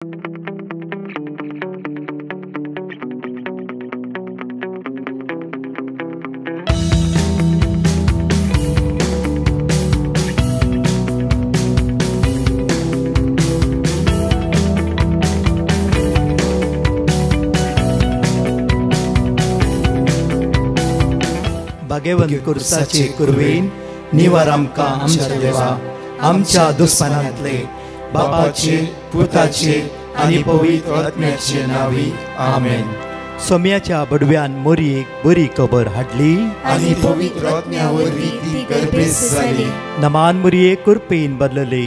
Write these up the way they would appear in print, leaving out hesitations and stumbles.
भाग्यवंत कुर्साचे कुरवेन निवार आमकां आमच्या देवा आमच्या दुस्मनांतले बापाचे पुताचे आनी पवित्र आत्म्याचे नावी आमेन. सोम्याच्या बडव्यान मोरयेक बरी खबर हाडली आनी पवित्र आत्म्यावरवी ती गर्भेस जाली. नमान मोरये कुरपेन बदलले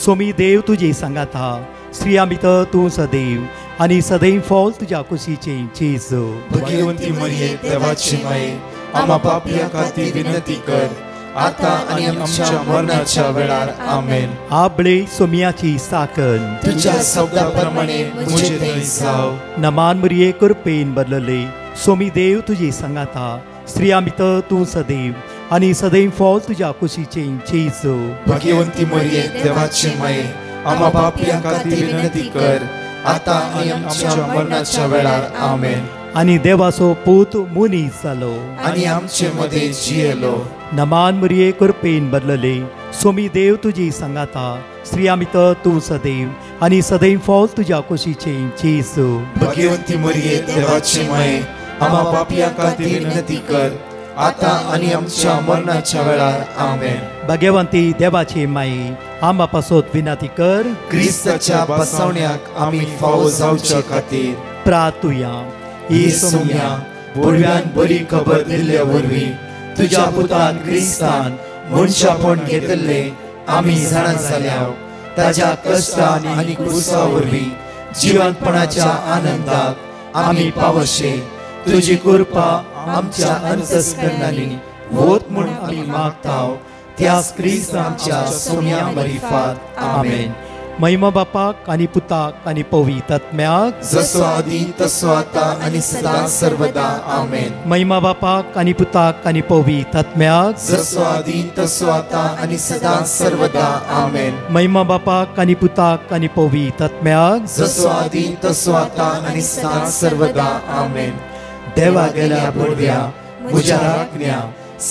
सोमी देव तुजे सांगात हा श्री आमित तूं सदैव आनी सदैव फॉल तुज्या कुशीचे जेजू. भाग्यवंती मरिये देवाची माये आम्हा पापियां खातीर विनंती कर आता आनी आमच्या मरणाच्या वेळार आमेन. आबळे सोम्याची साकन तुझ्या शब्दाप्रमाणे मुझे थंय जाव. नमान मोरये कुरपेन बदलले सोमी देव तुजे सांगात हा श्री आमित तूं सदैव आनी सदैव फॉल तुज्या कुशीचे जेजू. भाग्यवंती मरिये देवाची माये आम्हा पापियां खातीर विनंती कर आता आनी आमच्या मरणाच्या वेळार आमेन. आनी देवाचो पूत मुनीस जालो आनी आमचे मध्ये जियेलो. नमान मोरये कुरपेन बदलले सोमी देव तुजी सांगात हा श्री आमित तूं सदैव आनी सदैव फॉल तुज्या कुशीचे जेजू. भाग्यवंती मरिये देवाची माये आम्हा पापियां खातीर विनंती कर आता आनी आमच्या मरणाच्या वेळार आमेन. भाग्यवंती देवाचे माये आम्हा पासत विनंती कर क्रिस्ताच्या बसवण्याक आमी फावो जावचे खातीर प्रार्थुया. ही सोम्या बडव्यान बरी खबर दिल्ल्या वरवीं तुज्या पुतान क्रिस्तान मनशापण घेतले आमी जाणां जाल्याव ताज्या कश्टान आनी क्रुसा वरवीं जिवंतपणाच्या आनंदाक आमी पावशे. तुजी कृपा आमच्या अंतस्करणांनी वोत म्हूण आमी मागताव त्याच क्रिस्तांच्या सोम्या मरिफात आमेन. महिमा बापाक आनी पुताक आनी पवित्र आत्म्याक जसो आदी तसो आता आनी सदां सर्वदा आमेन. महिमा बापाक आनी पुताक आनी पवित्र आत्म्याक जसो आदी तसो आता आनी सदां सर्वदा आमेन. महिमा बापाक आनी पुताक आनी पवित्र आत्म्याक जसो आदी तसो आता आनी सदां सर्वदा आमेन. देवा गेल्या बडव्या म्हज्या राखण्या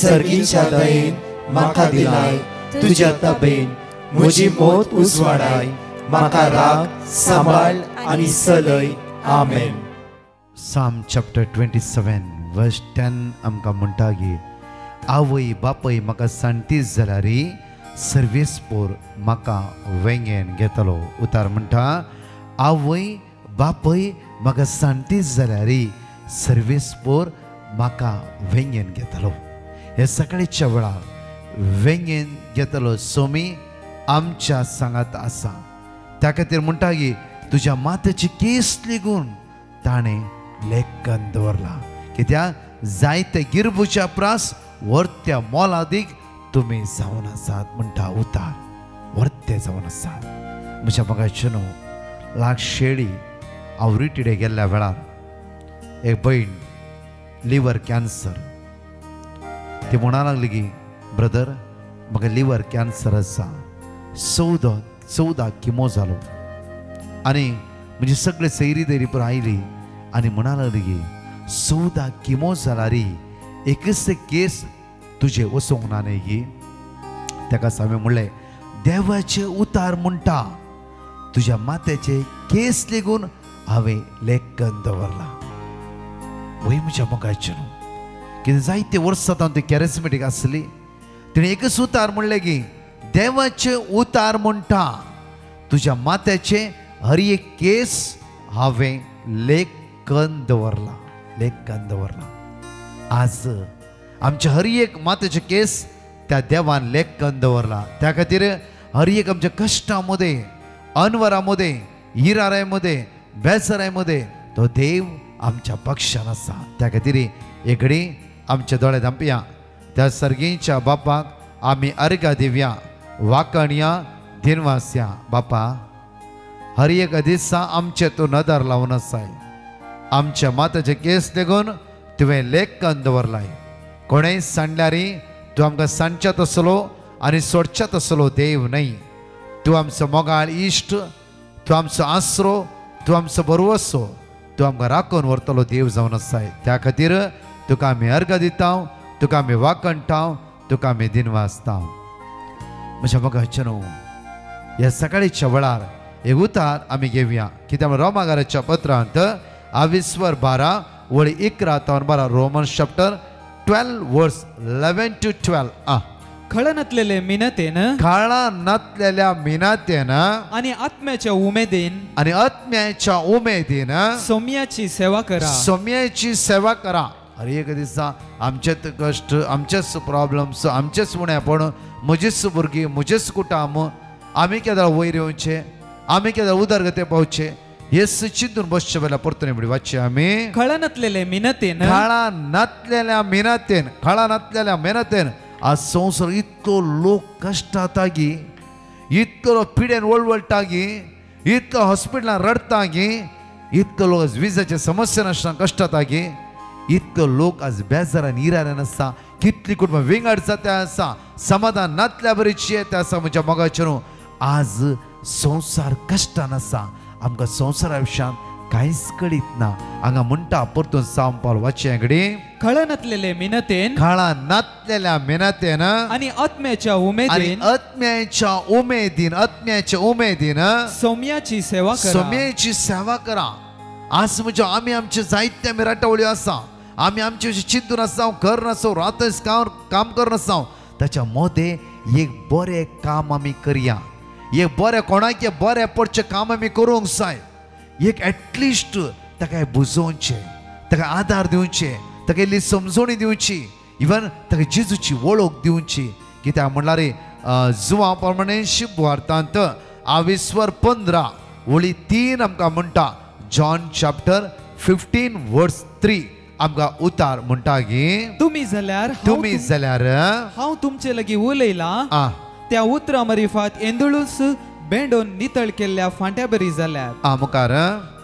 सर्गीच्या दयेन म्हाका दिलाय तुज्या ताबेन म्हजी मोत उजवाडाय म्हाका राख सांबाळ आनी चलय आमेन. Psalm chapter 27 verse 10 आमकां म्हणटा की आवय बापय म्हाका सांटीस जाल्यारी सर्वेस्पोर म्हाका वेंगेन घेतलो. उतार म्हणटा आवय बापय म्हाका सांटीस जाल्यारी सर्वेस्पोर म्हाका वेंगेन घेतलो. हे सकाळीच्या वेळार वेंगेन घेतलो सोमी आमच्या सांगात आसा. त्या खातीर म्हणटा की तुज्या माथ्याची केस लेगून ताणें लेखन दवरला. कित्याक जायते गिरबुच्या प्रास वर्त्या मोलादीक तुमी जावन आसात म्हणटा उतार वर्ते जावन आसात. म्हज्या मगाचे न्हू लाग शेळी हांव रिटिडे गेल्ल्या वेळार एक भयण लिवर कॅन्सर ती म्हणा लागली की ब्रदर म्हाका लिवर कॅन्सर आसा 14 किमो जालो आनी म्हणजे सगळे सैरी दैरी पर आयली आनी म्हणा लागली की 14 किमो जाल्यार एकच केस तुजे वचोंक ना न्ही की. ताका हांवें म्हणलें देवाचे उतार म्हणटा तुज्या माथ्याचे केस लेगून हांवें लेखन दवरला. वय म्हज्या मोगाचें न्हू कितें जायते वर्सां हांव ती कॅरिस्मेटीक आसली तिणें एकच उतार म्हणलें की देवाचे उतार म्हणटा तुज्या माथ्याचे हर एक केस हांवें लेखन दवरला. आज आमचे हर एक माथ्याचे केस त्या देवान लेखन दवरला. त्या खातीर हर एक आमच्या कष्टामध्ये अनवरामध्ये हिरारायमध्ये बेसरायमध्ये तो देव आमच्या पक्षान आसा. त्या खातीर एक घडी आमचे दोळे धांपया त्या सर्गीच्या बापाक आमी अर्घ दिवया वाकणया दिनवास्या. बापा हर एक दिसा आमचे तूं नदर लावन आसाय. आमच्या माथ्याचे केस लेगून तुवें लेखन दवरलाय. कोणेंय सांडल्यारी तूं आमकां सांडच्यात आसलो आनी सोडच्यात आसलो देव न्हय. तूं आमचो मोगाळ इश्ट तूं आमचो आसरो, तूं आमचो बरवसो, तूं आमकां राखून व्हरतलो देव जावन आसाय. त्या खातीर तुका आमी अर्घ दिता, तुका आमी वाकणटा, तुका आमी दिनवासता. म्हज्या मोगाचें न्हू, ह्या सकाळीच्या वेळार एक उतार आमी घेवया. कित्याक रोमाकाराच्या पत्रांत 22:12-11 रोमन्स चॅप्टर 12 वर्स 11 to 12. खळनतलेले मिनतेन, काळांतलेल्या मिनातेन आणि आत्म्याच्या उमेदीन, आणि आत्म्याच्या उमेदीन सौम्याची सेवा करा. सौम्याची सेवा करा. अरे एक दिसा आमचेच कश्ट, आमचेच प्रॉब्लेम्स, आमचेच उणेपण, म्हजीच भुरगीं, म्हजेच कुटुंब, आमी केदां वयर येवचे, आमी केदां उदरगते पावचे, हे चिंतून बसचे वेळेला परतून वाचचे आमी. खळनतलेले मिनतेन, काळांतलेल्या मिनतेन, काळांतलेल्या मेहनतेन आज संवसार इतलो लोक कश्टाता गी, इतलो पिडेन वळवळटा गी, इतलो हॉस्पिटलान रडता गी, इतलो लोक आज विजाचे समस्या नासता कश्टाता गी, इतलो लोक आज बेजारान इराऱ्यान आसा, कितली कुटुंबां विंगड जाता आसा, समाधान नातल्या बरीची येता आसा. म्हज्या मोगाचें न्हू, आज संवसार कश्टान आसा. आमकां संवसारा विशयान कांयच कळीत ना. हांगा म्हणटा परतून साम पावल वाचचे घडी. खळनतलेले मिनतेन, काळांतलेल्या मेहनतेन आणि आत्म्याच्या उमेदीन, आत्म्याच्या उमेदीन, आत्म्याच्या उमेदीन सौम्याची सेवा करा. सौम्याची सेवा करा. आज म्हणजे आमी आमचे जायते आमी राटावळ्यो आसा, आमी आमचे चिंतून आसा, घर नासो, रातच काम करनासा. ताच्या मदें एक बरें काम आमी करया. एक बरें कोणाक बरें पडचें काम आमी करूंक जाय. एक एटलिस्ट ताका बुजोवचें, ताका आदार दिवचे, ताका इल्ली समजोणी दिवची, इवन ताका जेजूची वळख दिवची. कित्याक म्हणल्यार जुवा प्रमाणे शुभवार्तांत 22:15 आमकां म्हणटा. जॉन चॅप्टर 15 वर्स 3 आमकां उतार म्हणटा की तुम्ही जाल्यार हांव तुमचे लागीं उलयलां, त्या उतरा मरिफात एंदुळूस बेंडोन नितळ केल्ल्या फांट्या बरी जाल्यात. मुखार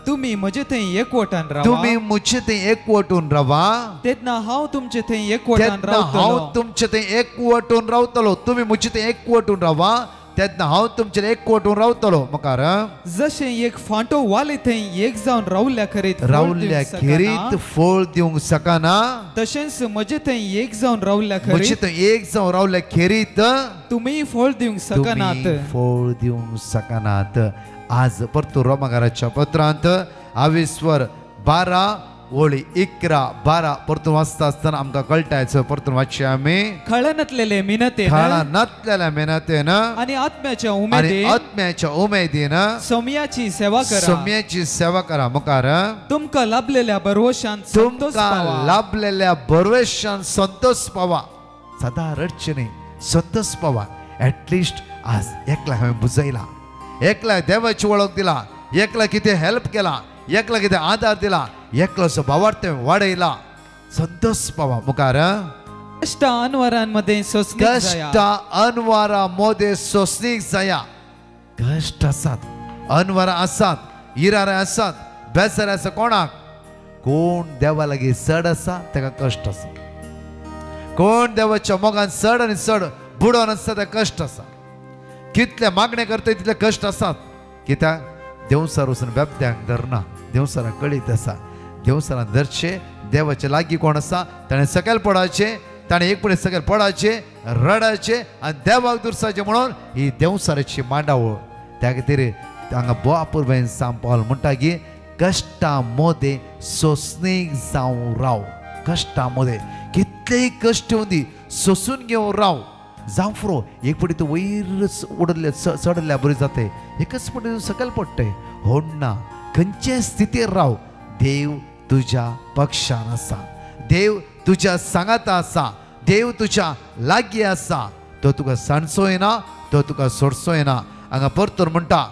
तुम्ही म्हजे थंय एकवटान रावा, तुम्ही मुझे थंय एकवटून रावा, तेन्ना हांव तुमचे थंय एकवटान रावतलो. हांव तुमचे थंय एकवटून रावतलो. तुम्ही मुझे थंय एकवटून रावा, तेन्ना हांव तुमचे एकवटून रावतलो. मुखार जशें एक फांटो वाले थंय एक जावन रावल्या खरीत फळ दिवंक शकना, तशेंच म्हजे थंय एक जावन रावल्या मुझे खरीत थंय एक जावन रावल्या खेरीत तुम्ही फळ दिवंक शकनात. फळ दिवंक शकनात. आज परतून रोमाकाराच्या पत्रांत 22:12-11 परतून वाचता आसतना आमकां कळटायचं. परतून वाचचे आमी. खळनतलेले मिनतेन, काळांतलेल्या मेहनतेन आणि आत्म्याच्या उमेदीन सौम्याची सेवा करा. सौम्याची सेवा करा. मुखार तुमकां लाभलेल्या बरवशान संतोष पावा. तुमकां लाभलेल्या बरवेशान संतोष पावा. सदा रडचे न्ही, संतोष पावा. एटलिस्ट आज एकला हांवें बुजयला, एकला देवाची वळख दिला, एकला कितें हेल्प केला, एकला कितें आदार दिला, एकलो स्वभावार्थ वाडयला, संतोष पावा. मुखार कष्ट अनवरांमध्ये सोसणीक जाया. कष्ट आसात, अनवरां आसात, इरारे आसात, बेजारे आसा. कोणाक? कोण देवा लागीं चड आसा ताका कश्ट आसा. कोण देवाच्या मोगान चड आनी चड बुडोन आसता ताका कश्ट आसा. कितले मागणे करता तितले कश्ट आसात. कित्याक देवसार वचून बेबद्यांक धरना. देवसाराक कळीत आसा. देवसारान धरचे. देवाचे लागीं कोण आसा ताणें सकयल पडाचे, ताणें एकपणे सकयल पडाचे, रडाचे आनी देवाक दुरसाचे म्हणून ही देवसाराची मांडावळ. त्या खातीर हांगा बोवापुरवें साम पावल म्हणटा की कश्टा मोदे सोंसणीक जावं राव. कश्टा मोदे कितलेय कश्ट येवंदी सोंसून घेवन राव. जावं फुरो एक पटी तूं वयर उडले चडल्या बरी जाते, एकच पटी सकयल पडटे होडना. खंयचे स्थितीर राव, देव तुज्या पक्षान आसा, देव तुज्या सांगाता आसा, देव तुज्या लागीं आसा. तो तुका सांडचोयना, तो तुका सोडचोयना. हांगा परतून म्हणटा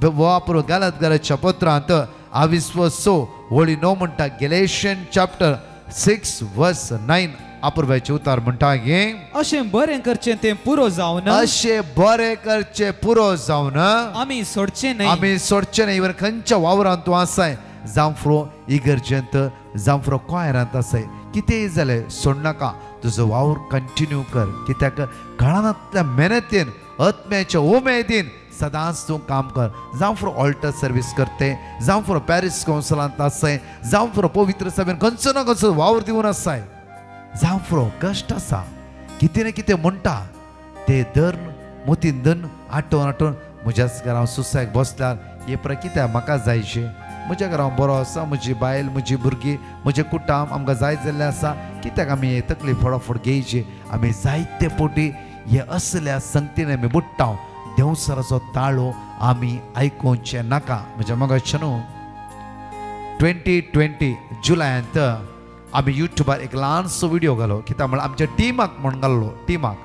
वापरू गालातकाराच्या पत्रांत 22:9 म्हणटा. गॅलेशियन चॅप्टर 6 वर्स 9 अपूर्वाचे उतार म्हणटा की अशें बरें करचें तें पुरो जावन, अशें बरें करचें पुरो जावन आमी सोडचें न्ही. आमी सोडचें न्ही. इवन खंयच्या वावरांत तूं आसाय, जावं फुरो इगर्जेंत, जावं फुरो कोयरांत आसाय, कितेंय जालें सोडनाका. तुजो वावर कंटिन्यू कर. कित्याक काळांतल्या मेहनतीन, आत्म्याच्या उमेदीन सदांच तूं काम कर जावं फॉर ऑल्टर सर्वीस करते जावं फॉर पॅरिस कावन्सिलांत आसाय जावं फॉर पवित्र सभेन खंयचो ना खंयचो वावर दिवन आसाय जावं फॉर कश्ट आसा कितें ना कितें म्हणटा ते दर मोतीन दन आठवून म्हज्याच घरां सुसायक बसल्यार हे कित्याक म्हाका जायशें म्हज्या घरां बरो आसा म्हजी बायल म्हजी भुरगीं म्हजें कुटुंब आमकां जाय जाल्लें आसा कित्याक आमी हे तकली फटाफट घेवची आमी जायते पोटी हे असल्या संगतीन आमी बुडटाव देवसराचो ताळो आमी आयकुचें नाका म्हज्या मोगाचें न्हू 2020 जुलयांत आमी युट्यूबार एक ल्हानसो व्हिडिओ घालो कित्याक म्हळ्यार आमच्या टिमाक म्हण घाल्लो टिमाक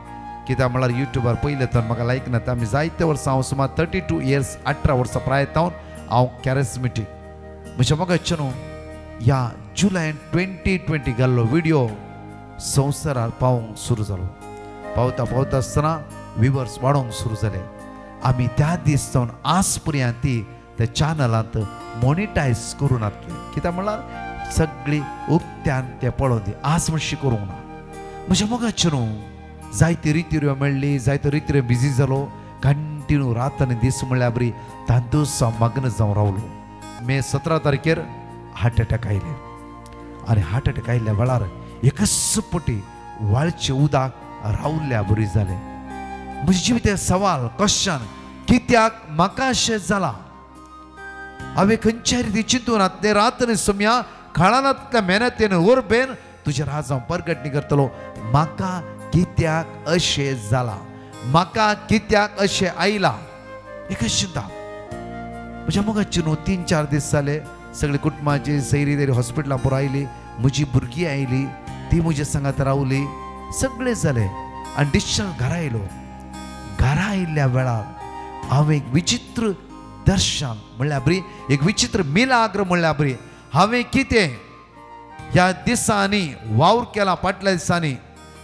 कित्याक म्हळ्यार युट्यूबार पयले तर म्हाका लायक ना आमी जायते वर्सां हांव सुमार 32 इयर्स 18 वर्सां प्रायतावन हांव कॅरिस्मेटीक म्हज्या मोगाचें न्हू ह्या जुलयान 2020 घाल्लो व्हिडिओ संवसारार पावोंक सुरू जालो पावता पावता आसतना व्हिवर्स वाडोंक सुरू जाले आमी त्या दीस सावन आज पर्यंत ती त्या चॅनलांत मॉनिटायज करून हाडले कित्याक म्हळ्यार सगळी उक्त्यान ते पळोवन दी आज मातशी करूंक ना म्हज्या मोगाचें न्हू जायती रितीऱ्यो मेळ्ळी जायत्यो रितीऱ्यो बिजी जालो कंटिन्यू रात आनी दीस म्हणल्यार बरी तांदूस मग्न जावन रावलो मे 17 तारखेर हार्ट अटॅक आयले आनी हार्ट अटॅक आयिल्ल्या वेळार एकच पटी वाळचे उदक रावल्ल्या बरी जालें म्हजे जिवितांत सवाल क्वेश्चन कित्याक म्हाका अशें जालां हांवें खंयच्या रिती चिंतून ते रात आनी समया खाणांतल्या मेहनतीन उर्बेन तुजेर आज हांव परगटणी करतलो म्हाका कित्याक अशें जालां म्हाका कित्याक अशें आयलां एकच चिंता म्हज्या मोगाचें न्हू 3-4 दीस जाले सगळी कुटुंबाची सैरी तरी हॉस्पिटलां पुरो आयली म्हजी भुरगीं आयली ती म्हजे सांगात रावली सगळें जालें आनी डिस्चार्ज घरा आयलो घरा आयिल्ल्या वेळार हांवें एक विचित्र दर्शन म्हणल्यार बरी एक विचित्र मिलाग्र म्हणल्यार बरी हांवें कितें ह्या दिसांनी वावर केला फाटल्या दिसांनी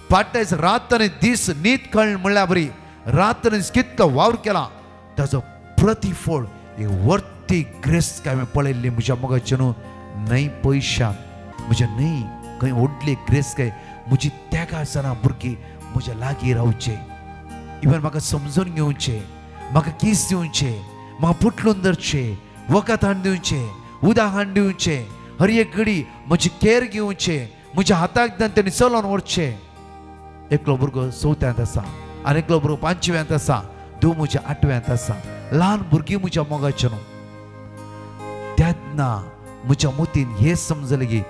फाटल्या दीस रात आनी दीस न्हीद कळ्ळ म्हणल्यार बरी रात आनी दीस कितलो वावर केला ताजो प्रतिफळ एक वर्ती ग्रेस हांवें पळयल्ली म्हज्या मोगाचें न्हू न्हय पयशां म्हज्या न्हय खंय व्हडली ग्रेस काय म्हजी तेगा आसतना भुरगीं म्हज्या लागीं रावचे इवन म्हाका समजून घेवचे म्हाका किस दिवचे म्हाका पुटलून धरचे वखद हाडून दिवचे उदक हाडून दिवचे हर एक घडी म्हजी केअर घेवचे म्हज्या हाताक तेणी चलोवन व्हरचे एकलो भुरगो 4थ्यांत आसा आनी एकलो भुरगो 5व्यांत आसा तूं म्हज्या 8व्यांत आसा ल्हान भुरगीं म्हज्या मोगाचें न्हू तेन्ना म्हज्या मतीन हें समजलें की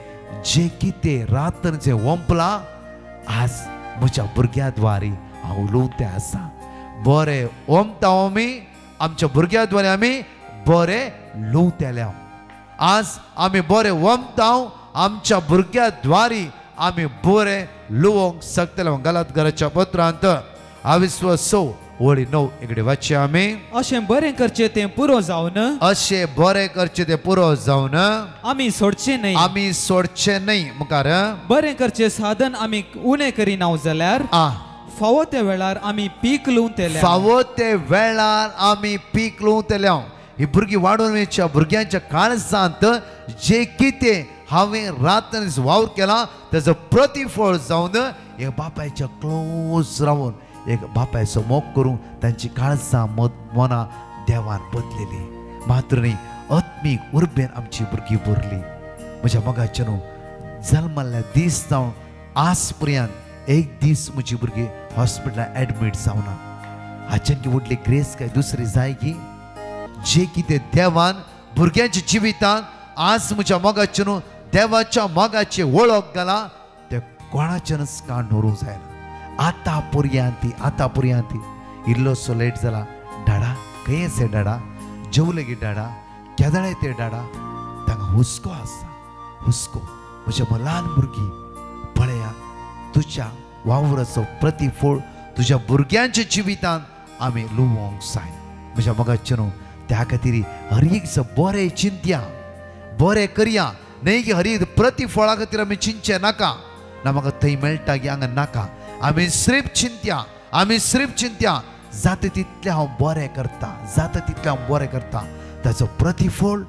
जे कितें रातन जें ओंपलां आज म्हज्या भुरग्यां द्वारे हांव उलोवतें आसा बरें ओंपता आमी आमच्या भुरग्यां द्वारे आमी बरें लोवतेल्या आज आमी बरें ओंपता आमच्या भुरग्यां द्वारे आमी बरें लोवंक शकतले गलात घराच्या पत्रांत 26 वळी 9 इकडे वाचचे आमी अशें बरें करचें तें पुरो जावन अशें बरें करचें तें पुरो जावन आमी सोडचें न्हय मुखार बरें करचें साधन आमी उणें करिना जाल्यार फावो त्या वेळार आमी पीक लुवतेले फावो ते वेळार आमी पीक लुवतेले ही भुरगीं वाडून वयच्या भुरग्यांच्या काळजांत जे कितें हांवें रात वावर केला ताजो प्रतिफळ जावन एक बापायच्या क्लोज रावून एक बापायचो मोग करून तांची काळजां मनां देवान बदलेली मात्र न्ही आत्मीक उर्बेन आमची भुरगीं भरली म्हज्या मोगाचें न्हू जल्मल्ल्या दीस जावन आज पर्यंत एक दीस म्हजी भुरगीं हॉस्पिटलांत एडमीट जावना हाच्यान की व्हडली ग्रेस काय दुसरी जाय की जे कितें देवान भुरग्यांच्या जिवितांत आज म्हज्या मोगाचें न्हू देवाच्या मोगाची वळख घाला ते कोणाच्यानच काण दवरूंक जायना आतां पर्यंत इल्लोसो लेट जाला डाडा खंय आसा डाडा जेवले गे डाडा केदळे ते डाडा तांकां हुस्को आसा हुस्को म्हज्या ल्हान भुरगीं पळया तुज्या वावराचो प्रतिफळ तुज्या भुरग्यांच्या जिवितांत आमी लुवोंक जाय म्हज्या मोगाचें न्हू त्या खातीर हर एक बरें चिंतया बरें करया न्हय की हर एक प्रतिफळा खातीर आमी चिंतचे नाका ना म्हाका थंय मेळटा की हांगा नाका आमी सिर्फ चिंतया जाता तितलें हांव बरें करता ताचो प्रतिफळ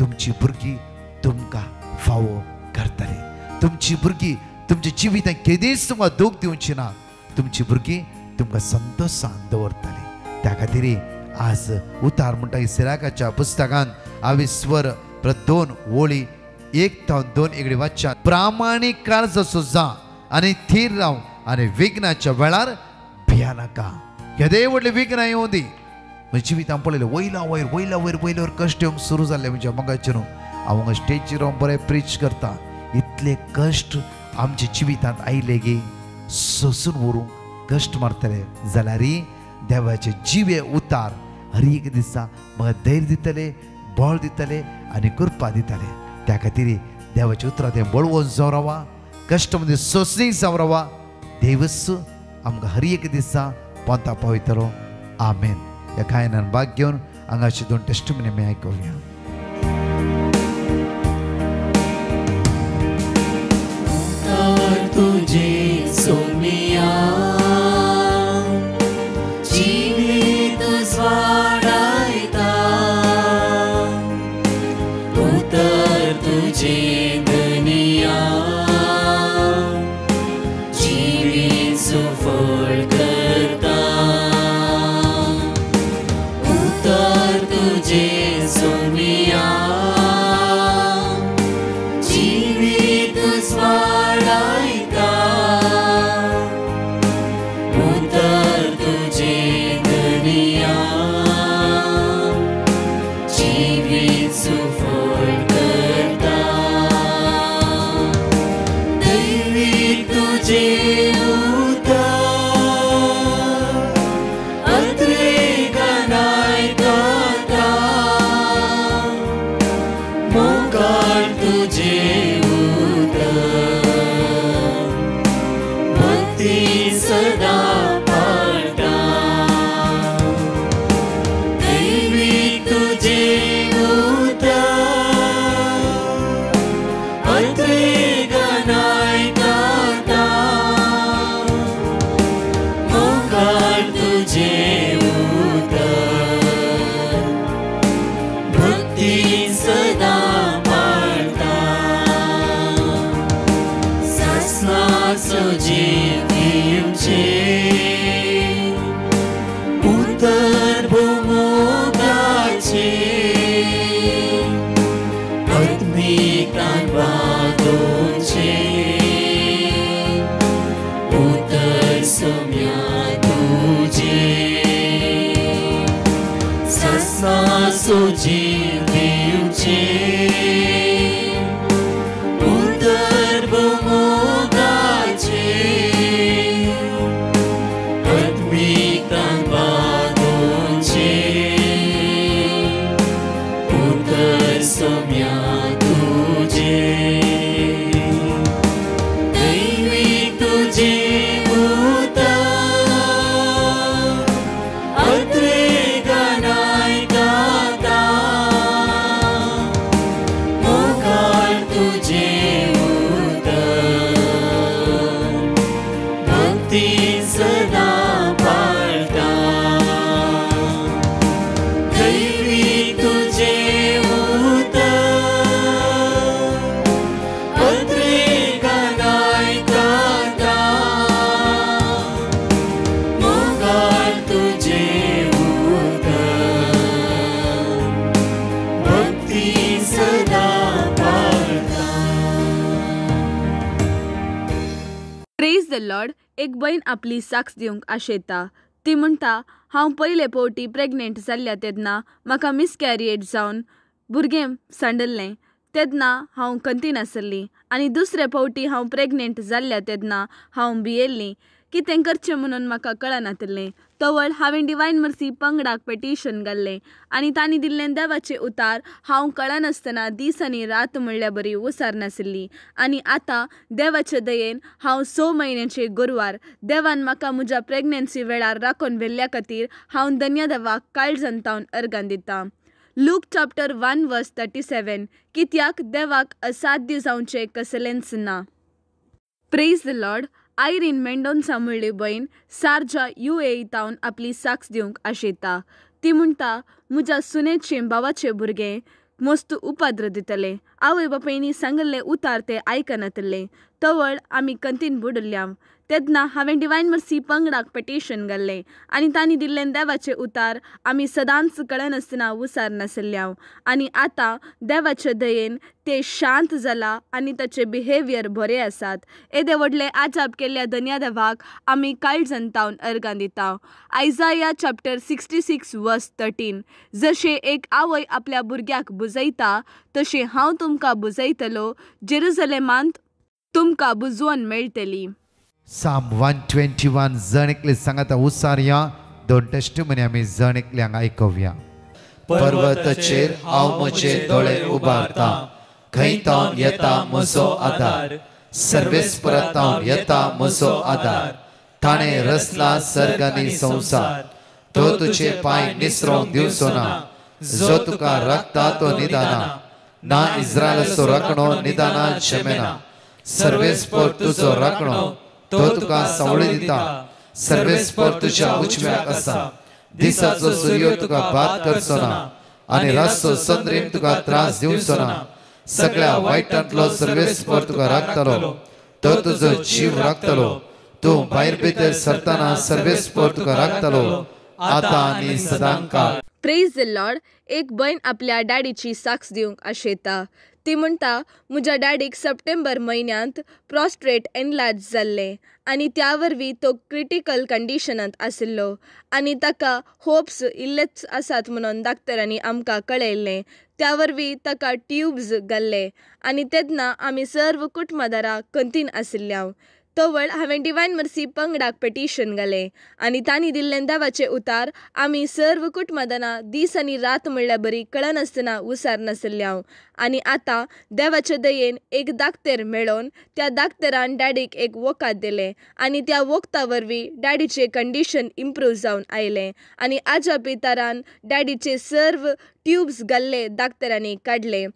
तुमची भुरगीं तुमकां फावो करतली तुमची भुरगीं तुमच्या जिवितांत केदीच तुमकां दूख दिवची ना तुमची भुरगीं तुमकां संतोशान दवरतली त्या खातीर आज उतार म्हणटा सिराकाच्या पुस्तकांत 22 2 ओळी 1 ते 2 एकडे वाचन. प्रामाणीक काळज सुजा आणि थीर राव आणि विघ्नाच्या वेळार भिया नाका. केदे व्हडले विघ्न येऊ दी म्हणजे जिवितांत पळयलें वयला वयर कश्ट येवंक सुरू जाल्ले म्हणजे मगाचे न्हू. हांव स्टेजीर हांव बरें प्रीच करता. इतले कश्ट आमच्या जिवितांत आयले गे सोसून व्हरूंक कश्ट मारतले जाल्यार देवाचे जिवे उतार हर एक दिसा म्हाका धैर्य दितले, बळ दितले आनी कृपा दितले. त्या खातीर देवाच्या उतरां तें बळवून जावं रावा, कश्ट मध्ये सोंसणीक जावं रावा. देवच आमकां हर एक दिसा पोंता पावयतलो. आमेन. ह्या गायनान भाग घेवन हांगाचे 2 टेस्टिमनी आमी आयकुया. तुझे सोमिया जिवीत वाडायता, उतर तुझे दुनिया जिवीत फळ करता. उतर तुझे सोमिया जिवीत वाडायता, उतर तुझे दुनिया जिवीत फळ करता. दैवीक तुझे सदा पाळटा. दैवीक तुझे अद्रेगान आयकता, मोगाळ तुझे भक्ती सदा पाळटा. सासनाचो जीव उतर भूमोगाचे आत्मिकान बागोचे, उतर सोम्या तुझे. सासनाचो जीव दिवचे उतर भूमोगाचे, सोम्या तुझे. दैवीक तुझे अद्रेगान आयकता, मोगाळ तुझे भक्ती सदा पाळटा. दैवीक तुझे प्रेज द लॉर्ड. एक बहीण आपली साक्ष दिवंक आशेता. ती म्हणटा, हांव पयले फावटी प्रेग्नेंट जाल्ल्या तेन्ना म्हाका मिसकॅरिएज जावन भुरगें सांडल्लें. तेन्ना हांव कंती नासल्ली आनी दुसरे फावटी हांव प्रेग्नेंट जाल्ल्या तेन्ना हांव भियेल्लीं. कितें करचें म्हणून म्हाका कळनासलें. तवळ हांवें डिवायन मर्सी पंगडाक पेटिशन घाल्लें आनी तांणी दिल्लें देवाचें उतार हांव कळनासतना दीस आनी रात म्हणल्या बरी उसार नाशिल्ली. आनी आतां देवाचे दयेन हांव 6 म्हयन्याचे गोरवार. देवान म्हाका म्हज्या प्रेग्नन्सी वेळार राखून व्हेल्ल्या खातीर हांव धन्य देवाक काळजान तावन अर्गान दितां. Look chapter 1:37. कित्याक देवाक असाध्य जावचें कसलेंच ना. Praise the Lord. Irene Mendonsa म्हणली बहीण सारजा UAE तावन आपली साक्ष दिवंक आशेता. ती म्हणटा, म्हज्या सुनेचें भावाचें भुरगें मस्त उपाद्र दितलें. आवय बापायनी सांगल्लें उतार ते आयकनातलें. तवळ आमी कंतीन बुडल्या. तेन्ना हांवें डिवायन मर्सी पंगडाक पेटिशन घाल्लें आनी तांणी दिल्लें देवाचें उतार आमी सदांच कळनासतना उसार नासल्या. आनी आतां देवाचे दयेन ते शांत जाला आनी ताचे बिहेवियर बरे आसात. येदे व्हडले आजाप केल्ल्या धन्या देवाक आमी काळजांतावन अर्गां दिता. आयजाया चॅप्टर 66 वर्स 13. जशें एक आवय आपल्या भुरग्याक बुजयता तशें हांव तुमकां बुजयतलो. जेरुसलेमांत तुमकां बुजवण मेळटली. Psalm 121 जण एकले सांगाता उसारया. दोन टेस्टिमनी आमी जण एकल्यांक आयकूया. पर्वताचेर हांव म्हजे दोळे उबारता, खंयतावन येता म्हजो आदार. सर्वेस्परांतावन येता म्हजो आदार. ताणें रचला सर्ग आनी संवसार. तो तुजे पांय निसरोवंक दिवचो ना. जो तुका राखता तो निदाना, ना इस्रायलाचो राखणो निदाना जमेना. सर्वेस्पर तुजो राखणो, तो तुका सावळी दिता. सर्वेस्पर तुज्या उजव्याक आसा. दिसाचो सूर्य तुका बाद करचो ना आनी रातचो चंद्रीम तुका त्रास दिवचो ना. सगळ्या वायटांतलो सर्वेस्पर तुका राखतलो. तो तुजो जीव राखतलो. तूं भायर भितर सरतना सर्वेस्पर तुका राखतलो, आतां आनी सदांकाळ. Praise the lord. एक भयण आपल्या डॅडीची साक्ष दिवंक आशेता. ती म्हणटा, म्हज्या डॅडीक सप्टेंबर म्हयन्यांत प्रॉस्ट्रेट एनलार्ज जाल्लें आनी त्या वरवीं तो क्रिटिकल कंडिशनांत आशिल्लो आनी ताका होप्स इल्लेच आसात म्हणून डाक्टरांनी आमकां कळयल्लें. त्या वरवीं ताका ट्यूब्स घाल्ले आनी तेन्ना आमी सर्व कुटुंबदारां कंतीन आशिल्ल्या. तवळ हांवें डिवायन मर्सी पंगडाक पेटिशन घालें आनी तांणी दिल्लें देवाचें उतार आमी सर्व कुटुंबदारां दीस आनी रात म्हणल्यार बरी कळनासतना उसार नासल्या. आनी आतां देवाचे दयेन एक दाक्तेर मेळोन त्या दाक्तरान डॅडीक एक वखद दिलें आनी त्या वखदा वरवीं डॅडीचें कंडिशन इम्प्रूव जावन आयलें आनी आज्या पितरान डॅडीचे सर्व ट्यूब्स घाल्ले दाक्तरांनी काडले.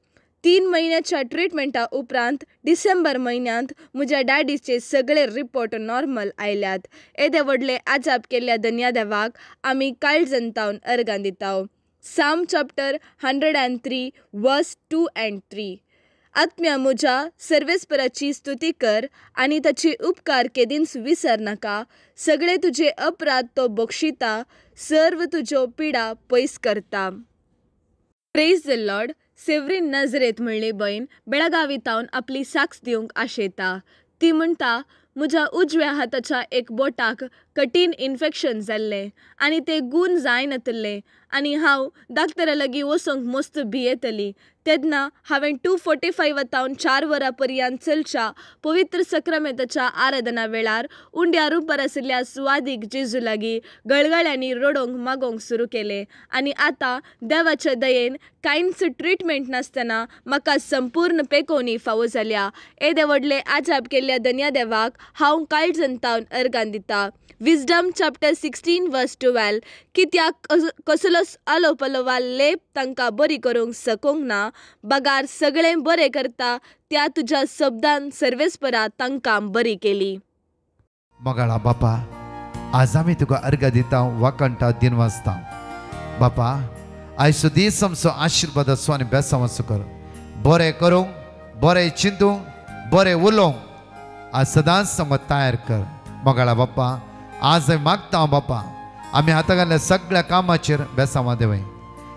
3 म्हयन्याच्या ट्रिटमेंटा उपरांत डिसेंबर म्हयन्यांत म्हज्या डॅडीचे सगळे रिपोर्ट नॉर्मल आयल्यात. येदे व्हडले आजाप केल्ल्या धन्या देवाक आमी काळजांतावन अर्गां दिता. साम चॅप्टर 103 वर्स 2 and 3. आत्म्या म्हज्या सर्वेस्पराची स्तुती कर आनी ताचे उपकार केदींच विसर नाका. सगळे तुजे अपराध तो बक्षिता, सर्व तुज्यो पिडा पयस करता. Praise the Lord. सेव्हरीन नजरेत म्हणली भयण बेळगावीतावन आपली साक्ष दिवंक आशेता. ती म्हणटा, म्हज्या उजव्या हाताच्या एक बोटाक कठीण इन्फेक्शन जाल्लें आनी ते गूण जायनातलें आनी हांव डाक्टरा लागीं वचूंक मस्त भियेतली. तेन्ना हांवें 2:45 तावन 4 वरां पर्यंत चलच्या पवित्र सक्रामेंताच्या आराधना वेळार उंड्या रुपार आशिल्ल्या सुवादीक जेजू लागीं गळगळ्यांनी रडोंक मागोंक सुरू केलें. आनी आतां देवाच्या दयेन कांयच ट्रिटमेंट नासतना म्हाका संपूर्ण पेकोवणी फावो जाल्या. येदे व्हडले आजाप केल्ल्या धन्या देवाक हांव काळजांतावन अर्गां दिता. विजडम चॅप्टर 16 वर्स 12. कित्याक कसलोच आलो पलो वा लेप तांकां बरी करूंक सकोंक ना. बगार सगळें बरें करता त्या तुज्या शब्दान सर्वेस्परा तांकां बरी केली. मोगाळा बापा, आज आमी तुका अर्घ दिता, वाकणटा दिन वाजता. बापा, आयचो दीस आमचो आशिर्वाद आसूं आनी बेसांव आसूं कर. बरें करूंक, बरें चिंतूंक, बरें उलोवंक आज सदांच आमकां तयार कर. मोगाळा बापा, आज हांव मागता बापा, आमी हाता घाल्ल्या सगळ्या कामाचेर बेसांवां देवय.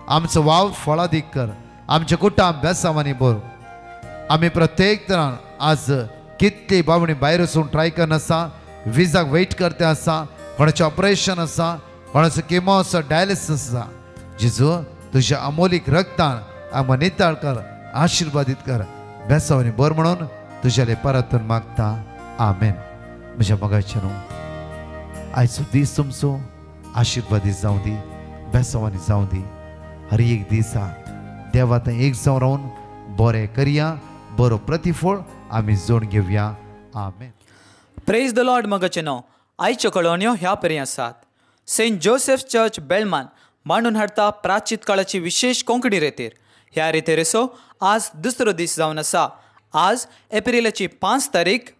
आमचो वाव फळादीक कर. आमचे कुटुंब बेसांवांनी भर. आमी प्रत्येक तरान आज कितली बावणी भायर वचून ट्राय करना आसा, विजाक वेट करता आसा, कोणाचें ऑपरेशन आसा, कोणाचो किमो आसा, डायलिसीस आसा. जेजू, तुज्या अमोलीक रक्तान आमकां नितळ कर, आशिर्वादीत कर. बेसांवांनी भर म्हणून तुज्याले परतून मागता. आमेन. म्हज्या मोगाचें न्हू, आयचो दीस तुमचो आशिर्वादीत जावं दी, बेसांवांनी जावं दी. हर एक दिसा देवा थंय एक जावन रावन बरें करया, बरो प्रतिफळ आमी जोड घेवया. आमेन. Praise the lord. मोगाचें न्हू, आयच्यो कळवण्यो ह्या परी आसात. सेंट जोसेफ चर्च बेळमान मांडून हाडटा प्राचीत काळाची विशेष कोंकणी रेतेर. ह्या रेतेर असो आज दुसरो दीस जावन आसा. आज एप्रिलाची 5 तारीख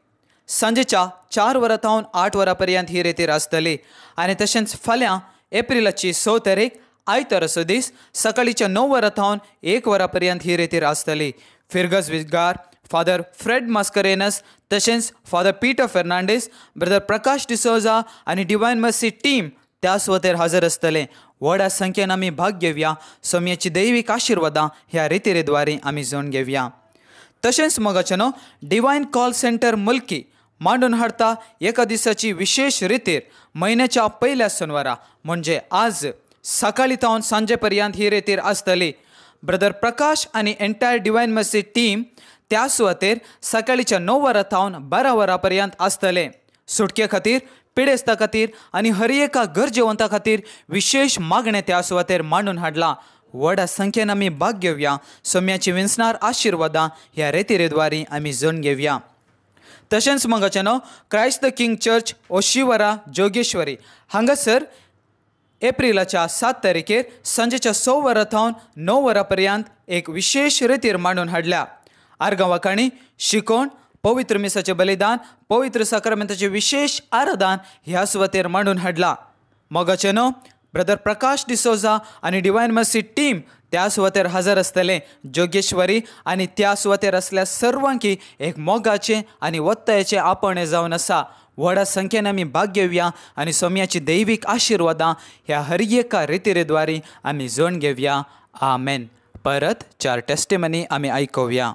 सांजेच्या 4 वरां तावन 8 वरां पर्यंत ही रेतेर आसतली. आनी तशेंच फाल्यां एप्रिलाची 6 तारीख आयतार असो दीस सकाळीच्या 9 वरां तावन 1 वरां पर्यंत ही रेतेर आसतली. फिरगस विगार फादर फ्रेड मास्करेनस, तशेंच फादर पीटर फेर्नांडीस, ब्रदर प्रकाश डिसोजा आनी डिवायन मर्सी टीम त्या सुवातेर हजर आसतले. व्हडा संख्येन आमी भाग घेवया. सोम्याची दैवीक आशिर्वादां ह्या रितीरेद्वारी आमी जोड घेवया. तशेंच मोगाचेनो डिवायन कॉल सेंटर मुल्की मांडून हाडटा एका दिसाची विशेष रितीर म्हयन्याच्या पयल्या शेनवारा म्हणजे आज सकाळी तावन सांजे पर्यंत ही रितीर आसतली. ब्रदर प्रकाश आनी एंटायर डिवायन मर्सी टीम त्या सुवातेर सकाळीच्या 9 वरां तावन 12 वरां पर्यंत आसतले. सुटके खातीर, पिडेस्ता खातीर आनी हर एका गरजेवंता खातीर विशेष मागणें त्या सुवातेर मांडून हाडला. व्हडा संख्येन आमी भाग घेवया. सोम्याची विंसणार आशिर्वादां ह्या रितीरेद्वारी आमी जोड घेवया. तशेंच मंगाचेनो Christ the King church Oshiwara Jogeshwari हांगासर एप्रिलाच्या 7 तारखेर सांजेच्या 6 वरां तावन 9 वरां पर्यंत एक विशेष रितीर मांडून हाडल्या. आर्गांवाकाणी, शिकोण, पवित्र मिसाचें बलिदान, पवित्र साक्रामेंताचें विशेष आराधन ह्या सुवातेर मांडून हाडला. मोगाचेनो ब्रदर प्रकाश डिसोजा आनी डिवायन मर्सी टीम त्या सुवातेर हजर आसतले. जोगेश्वरी आनी त्या सुवातेर आसल्या सर्वांकी एक मोगाचें आनी वत्तायेचें आपणे जावन आसा. व्हडा संख्येन आमी भाग घेवया आनी सोम्याची दैवीक आशिर्वादां ह्या हर एका रितीरेद्वारी आमी जोड घेवया. आमेन. परत 4 टेस्टिमनी आमी आयकोवया.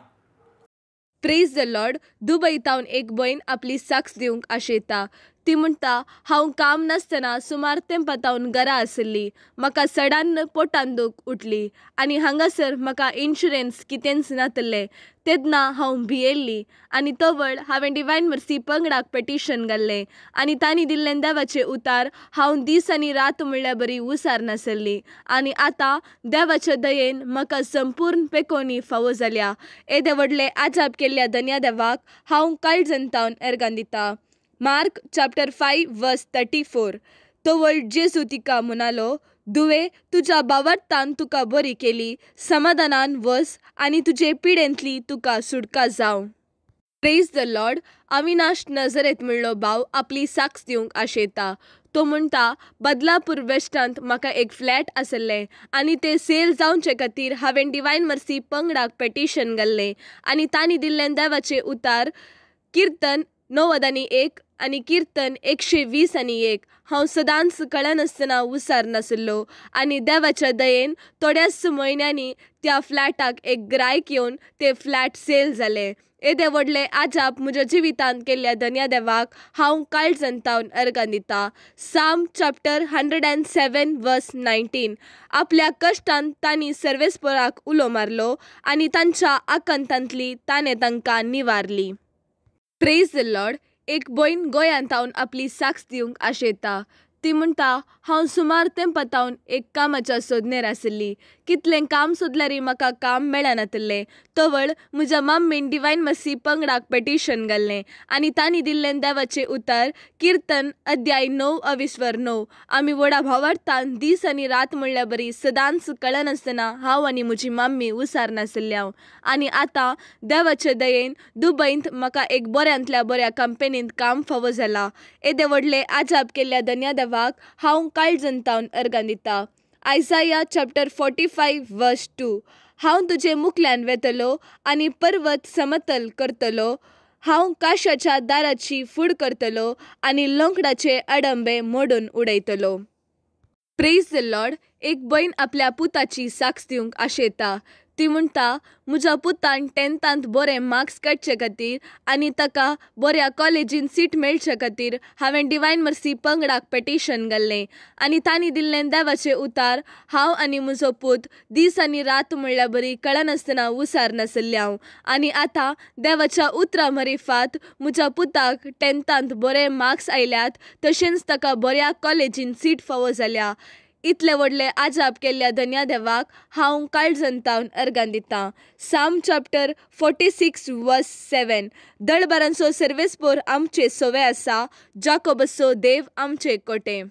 Praise the lord. दुबईतावन एक भयण आपली साक्ष दिवंक आशेता. ती म्हणटा, हांव काम नासतना सुमार तेंपातावन घरा आसली. म्हाका सडन पोटान दूख उठली आनी हांगासर म्हाका इन्शुरन्स कितेंच नातलें. तेन्ना हांव भियेल्ली आनी तवळ हांवें डिवायन मर्सी पंगडाक पेटिशन घाल्लें आनी तांणी दिल्लें देवाचें उतार हांव दीस आनी रात म्हणल्यार बरी उसार नासली. आनी आतां देवाच्या दयेन म्हाका संपूर्ण पेकोनी फावो जाल्या. येदे व्हडले आजाप केल्ल्या धन्या देवाक हांव काळजंतावन एरगां दिता. मार्क चॅप्टर 5 वर्स 34. तवळ जेजू तिका म्हणालो, दुवे, तुज्या बाबर्तान तुका बरी केली. समाधानान वस आनी तुजे पिडेंतली तुका सुटका जावं. Praise the Lord. अविनाश नजरेत म्हणलो भाव आपली साक्ष दिवंक आशेता. तो म्हणटा, बदलापूर वेस्टांत म्हाका एक फ्लॅट आसलें आनी ते सेल जावचे खातीर हांवें डिवायन मर्सी पंगडाक पेटिशन घाल्लें आनी तांणी दिल्लें देवाचें उतार किर्तन 9:1 आनी किर्तन 120:1. हांव सदांच कळनासतना उसार नासलो आनी देवाच्या दयेन थोड्याच म्हयन्यांनी त्या फ्लॅटाक एक गिरायक येवन ते फ्लॅट सेल जाले. येदे व्हडले आजाप म्हज्या जिवितांत केल्ल्या धन्या देवाक हांव काळजंतावन अर्गां दिता. साम चॅप्टर 107 वर्स 19. आपल्या कश्टान तांणी सर्वेस्पराक उलो मारलो आनी तांच्या आकांतांतली ताणें तांकां निवारली. Praise the lord. एक भयण गोंयांतावन आपली साक्ष दिवंक आशेता. ती म्हणटा, हांव सुमार तेंपातावन एक कामाच्या सोदनेर आसली. कितलें काम सोदल्यार म्हाका काम मेळनातलें. तवळ म्हज्या मम्मीन डिवायन मर्सी पंगडाक पेटिशन घाल्लें आनी तांणी दिल्लें देवाचें उतार किर्तन अध्याय 9:9. आमी व्हडा भावार्थान दीस आनी रात म्हणल्यार बरी सदांच कळनासतना हांव आनी म्हजी मम्मी उसार नासल्या. आनी आतां देवाचे दयेन दुबईंत म्हाका एक बऱ्यांतल्या बऱ्या कंपनींत काम फावो जाला. येदे व्हडले आजाप केल्ल्या धन्या देवाक हांव काळजंतावन अर्गां दिता. आयसाया चॅप्टर 45 वर्स 2. हांव तुजे मुखल्यान वेतलो आनी पर्वत समतल करतलो. हांव काशाच्या दाराची फूड करतलो आनी लोंकडाचे अडंबे मोडून उडयतलो. Praise the lord. एक भयण आपल्या पुताची साक्ष दिवंक आशेता. ती म्हणटा, म्हज्या पुतान 10थांत बरे मार्क्स काडचे खातीर आनी ताका बऱ्या कॉलेजीन सीट मेळचे खातीर हांवें डिवायन मर्सी पंगडाक पेटिशन घाल्लें आनी तांणी दिल्लें देवाचें उतार हांव आनी म्हजो पूत दीस आनी रात म्हणल्यार बरी कळनासतना उसार नासल्या. आनी आतां देवाच्या उतरा मरिफात म्हज्या पुताक 10थांत बरे मार्क्स आयल्यात, तशेंच ताका बऱ्या कॉलेजीन सीट फावो जाल्या. इतले व्हडले आजाप केल्ल्या धन्या देवाक हांव काळजंतावन अर्गां दिता. साम चॅप्टर 46 वर्स 7. दळबारांचो सर्वेस्पोर आमचे सोवे आसा. जाकोबाचो देव आमचे कोटे.